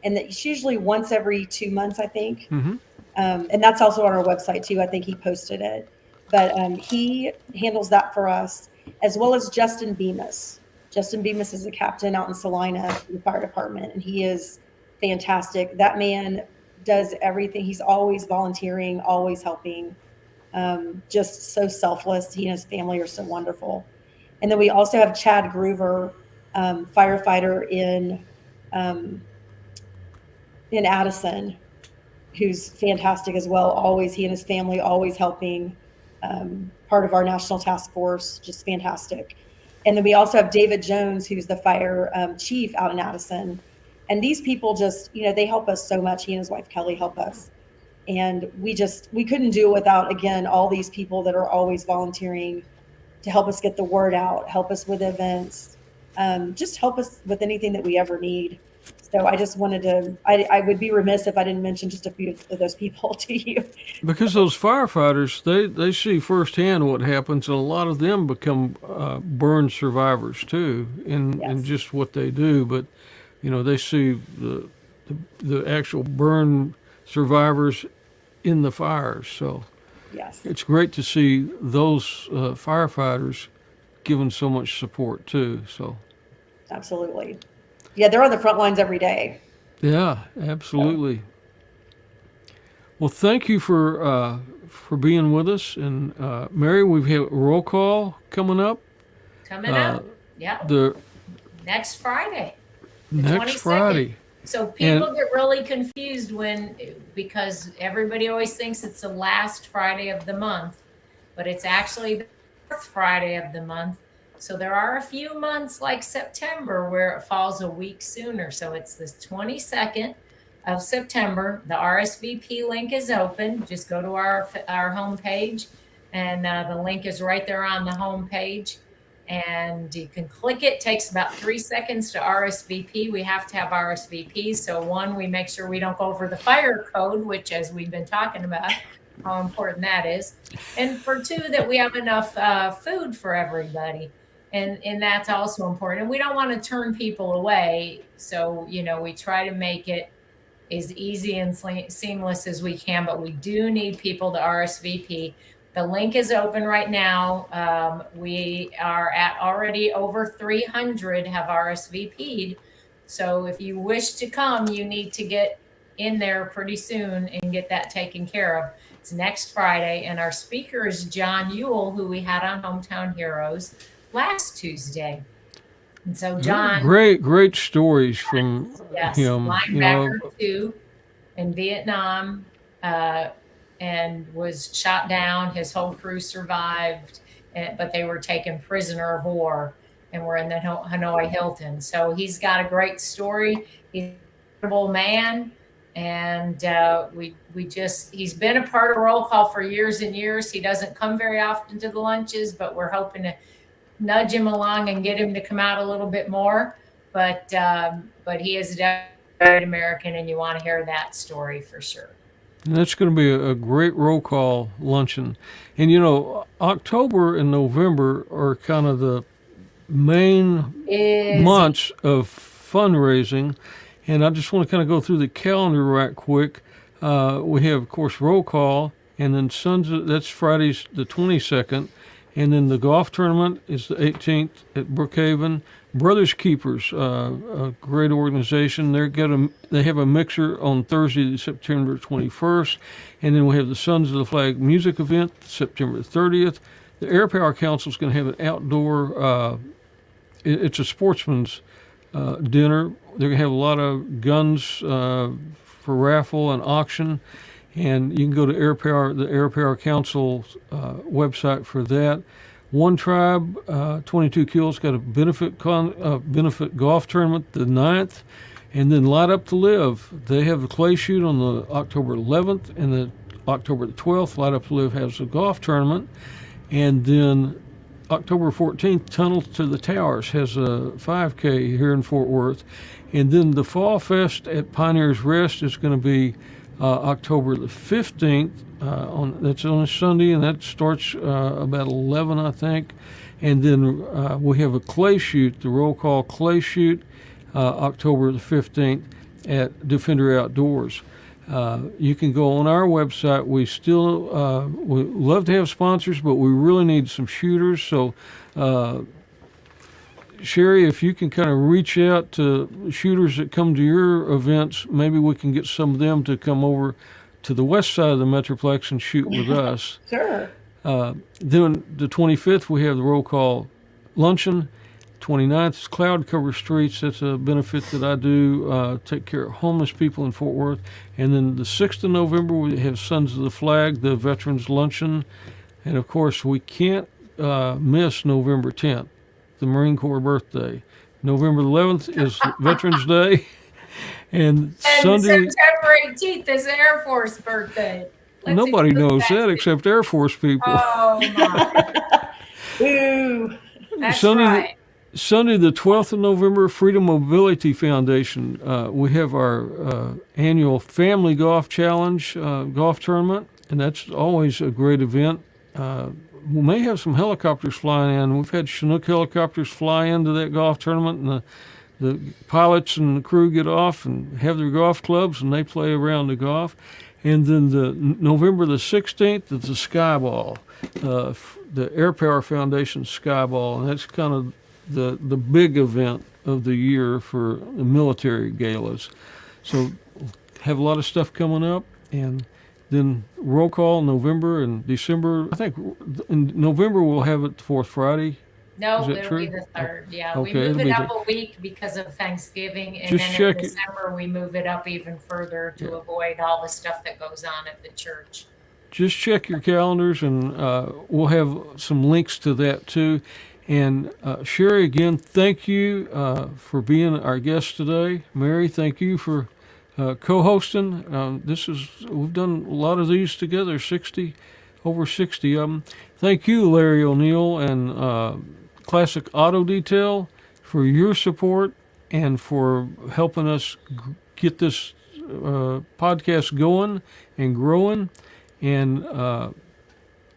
And it's usually once every 2 months, I think. Mm-hmm. And that's also on our website too. I think he posted it, but he handles that for us, as well as Justin Bemis. Justin Bemis is a captain out in Salina, the fire department, and he is fantastic. That man does everything. He's always volunteering, always helping, just so selfless. He and his family are so wonderful. And then we also have Chad Groover, firefighter in Addison, who's fantastic as well. Always, he and his family always helping, part of our national task force, just fantastic. And then we also have David Jones, who's the fire chief out in Addison. And these people just, they help us so much. He and his wife, Kelly, help us. And we couldn't do it without, again, all these people that are always volunteering to help us get the word out, help us with events, just help us with anything that we ever need. So I just wanted to, I would be remiss if I didn't mention just a few of those people to you. Because those firefighters, they see firsthand what happens, and a lot of them become burn survivors too, in just what they do. But, they see the actual burn survivors in the fires. So Yes. it's great to see those firefighters given so much support too. So. Absolutely. Yeah, they're on the front lines every day. Yeah, absolutely. Well, thank you for being with us. And Mary, we've had a roll call coming up. Coming up. Yeah. The Next Friday. next 22nd. Friday. So And people get really confused because everybody always thinks it's the last Friday of the month, but it's actually the fourth Friday of the month. So there are a few months like September where it falls a week sooner. So it's the 22nd of September. The RSVP link is open. Just go to our homepage, and the link is right there on the homepage. And you can click it. Takes about 3 seconds to RSVP. We have to have RSVP. So one, we make sure we don't go over the fire code, which, as we've been talking about, how important that is. And for two, that we have enough food for everybody. And that's also important. And we don't want to turn people away. So, we try to make it as easy and seamless as we can, but we do need people to RSVP. The link is open right now. We are at already over 300 have RSVP'd. So if you wish to come, you need to get in there pretty soon and get that taken care of. It's next Friday, and our speaker is John Ewell, who we had on Hometown Heroes last Tuesday. And so John, great stories from yes, him. linebacker too, in Vietnam, and was shot down. His whole crew survived, but they were taken prisoner of war and were in the Hanoi Hilton. So he's got a great story. He's an incredible man. And he's been a part of roll call for years and years. He doesn't come very often to the lunches, but we're hoping to nudge him along and get him to come out a little bit more. But he is definitely a great American, and you want to hear that story for sure. And that's going to be a great roll call luncheon. And October and November are kind of the main months of fundraising. And I just want to kind of go through the calendar right quick. We have, of course, roll call, and then that's Friday's the 22nd. And then the golf tournament is the 18th at Brookhaven. Brothers Keepers, a great organization. They have a mixer on Thursday, September 21st. And then we have the Sons of the Flag music event, September 30th. The Air Power Council is going to have an outdoor, it's a sportsman's dinner. They're going to have a lot of guns for raffle and auction. And you can go to the Air Power Council website for that. One Tribe, 22 Kills, got a benefit golf tournament the 9th. And then Light Up to Live. They have a clay shoot on the October 11th, and the October the 12th, Light Up to Live has a golf tournament. And then October 14th, Tunnel to the Towers has a 5K here in Fort Worth. And then the Fall Fest at Pioneers Rest is going to be October the 15th. That's on a Sunday, and that starts about 11, I think. And then we have a clay shoot, the roll call clay shoot, October the 15th at Defender Outdoors. You can go on our website. We love to have sponsors, but we really need some shooters. So, Sherry, if you can kind of reach out to shooters that come to your events, maybe we can get some of them to come over to the west side of the Metroplex and shoot with us. Sure. Then the 25th, we have the roll call luncheon. 29th is Cloud Cover Streets. That's a benefit that I do, take care of homeless people in Fort Worth. And then the 6th of November, we have Sons of the Flag, the Veterans Luncheon. And, of course, we can't miss November 10th, the Marine Corps birthday. November 11th is Veterans Day. And Sunday, September 18th is Air Force birthday. Nobody knows that except Air Force people. Oh, my. Ooh. That's right. Sunday, the 12th of November, Freedom Mobility Foundation. We have our annual Family Golf Challenge golf tournament, and that's always a great event. We may have some helicopters flying in. We've had Chinook helicopters fly into that golf tournament, and the pilots and the crew get off and have their golf clubs, and they play around the golf. And then the November the 16th is the Sky Ball, the Air Power Foundation Sky Ball, and that's kind of the big event of the year for the military galas. So have a lot of stuff coming up, and then roll call November and December. I think in November we'll have it the fourth Friday No, Is that it'll true? be the 3rd. Yeah, we Okay, move it'll it be up the. a week because of Thanksgiving, and Just then in check it. December we move it up even further to avoid all the stuff that goes on at the church. Just check your calendars, and we'll have some links to that too. And Sherry, again, thank you for being our guest today. Mary, thank you for co-hosting. We've done a lot of these together, over 60 of them. Thank you, Larry O'Neill and Classic Auto Detail, for your support and for helping us get this podcast going and growing. And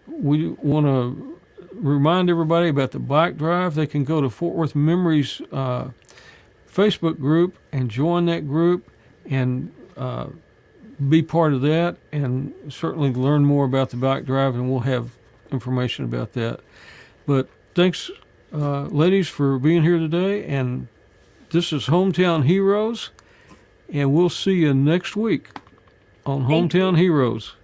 we want to remind everybody about the bike drive. They can go to Fort Worth Memories Facebook group and join that group and be part of that, and certainly learn more about the bike drive, and we'll have information about that. But thanks, ladies, for being here today. And this is Hometown Heroes, and we'll see you next week on Thank you. Hometown Heroes.